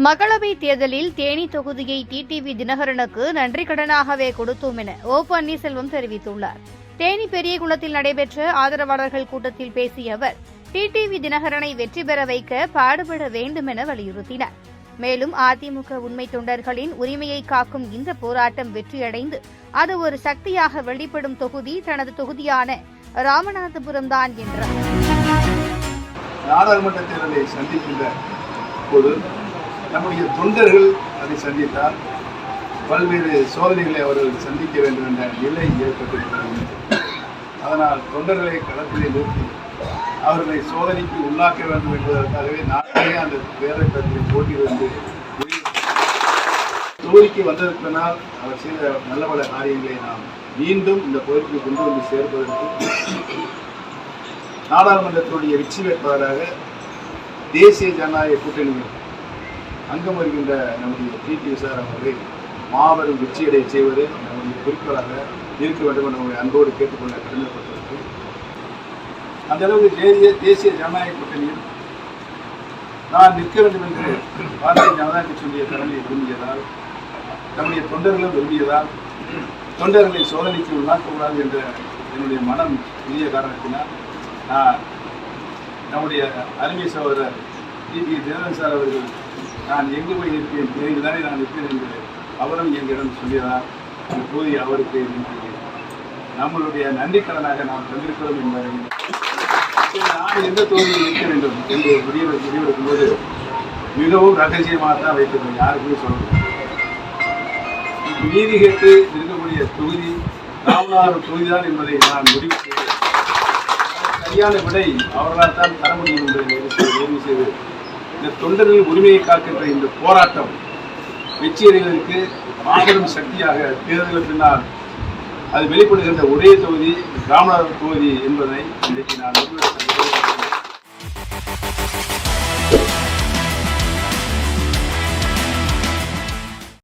மக்களவை தேர்தலில் தேனி தொகுதியை டிடிவி தினகரனுக்கு நன்றிக்கடனாகவே கொடுத்தோம் என ஓ பன்னீர்செல்வம் தெரிவித்துள்ளார். தேனி பெரியகுளத்தில் நடைபெற்ற ஆதரவாளர்கள் கூட்டத்தில் பேசிய அவர், டிடிவி தினகரனை வெற்றி பெற வைக்க பாடுபட வேண்டும் என வலியுறுத்தினார். மேலும் அதிமுக உண்மை தொண்டர்களின் உரிமையை காக்கும் இந்த போராட்டம் வெற்றியடைந்து அது ஒரு சக்தியாக வெளிப்படும் தொகுதி தனது தொகுதியான ராமநாதபுரம் தான் என்றார். நாடாளுமன்ற தேர்தலை சந்திக்கின்ற போது நம்முடைய தொண்டர்கள் அதை சந்தித்தால் பல்வேறு சோதனைகளை அவர்கள் சந்திக்க வேண்டும் என்ற நிலை ஏற்பட்டிருக்கிறது. அதனால் தொண்டர்களை களத்திலே நிறுத்தி அவர்களை சோதனைக்கு உள்ளாக்க வேண்டும் என்பதற்காகவே நானே அந்த பேரத்தில் போட்டியிலிருந்து தொகுதிக்கு வந்ததற்கு பின்னால் அவர் செய்த நல்ல பல காரியங்களை நாம் மீண்டும் இந்த பகுதிக்கு கொண்டு வந்து சேர்ப்பதற்கு நாடாளுமன்றத்தினுடைய வெற்றி வேட்பாளராக தேசிய ஜனநாயக கூட்டணியில் அங்கம் வருகின்ற நம்முடைய டிடிவி சார் அவர்களை மாபெரும் வெற்றியடைய செய்வது நம்முடைய குறிக்கோளாக இருக்க வேண்டும் என்ற நம்முடைய அன்போடு கேட்டுக்கொள்ள கடமைப்பட்டிருக்கு. அந்த அளவுக்கு தேசிய ஜனநாயக கூட்டணியில் நான் நிற்க வேண்டும் என்று பாரதிய ஜனதா கட்சியுடைய தலைமையை விரும்பியதால், நம்முடைய தொண்டர்களும் விரும்பியதால், தொண்டர்களை சோதனைக்கு உள்ளாக்கக்கூடாது என்ற என்னுடைய மனம் புதிய காரணத்தினால் நான் நம்முடைய அருமை சகோதரர் டிடிவி தினகரன் சார் அவர்கள் நான் எங்கு போய் நிற்பேன், தேனியில் தானே நான் நிற்பேன் என்று அவரும் எங்களிடம் சொல்லியதால் இந்த தொகுதி அவருக்கு நம்மளுடைய நன்றிக்கடனாக நாம் தந்திருக்கிறோம் என்பதை நான் எந்த தொகுதியில் நிற்க வேண்டும் என்று முடிவெடுக்கும் போது மிகவும் ரகசியமாக தான் வைத்திருக்கோம், யாருக்குமே சொல்லணும். நீதி கேட்டு இருக்கக்கூடிய தொகுதி ராமநாதபுரம் தொகுதிதான் என்பதை நான் முடிவு செய்து சரியான விடை அவர்களால் தான் தர முடியும் என்பதை உறுதி செய்து இந்த தொண்டர்களின் உரிமையை காக்கின்ற இந்த போராட்டம் வெற்றியடைவதற்கு மாபெரும் சக்தியாக தேர்தலுக்கு பின்னால் அது வெளிப்படுகின்ற ஒரே தொகுதி ராமநாதபுரம் தொகுதி என்பதை இன்றைக்கு நான்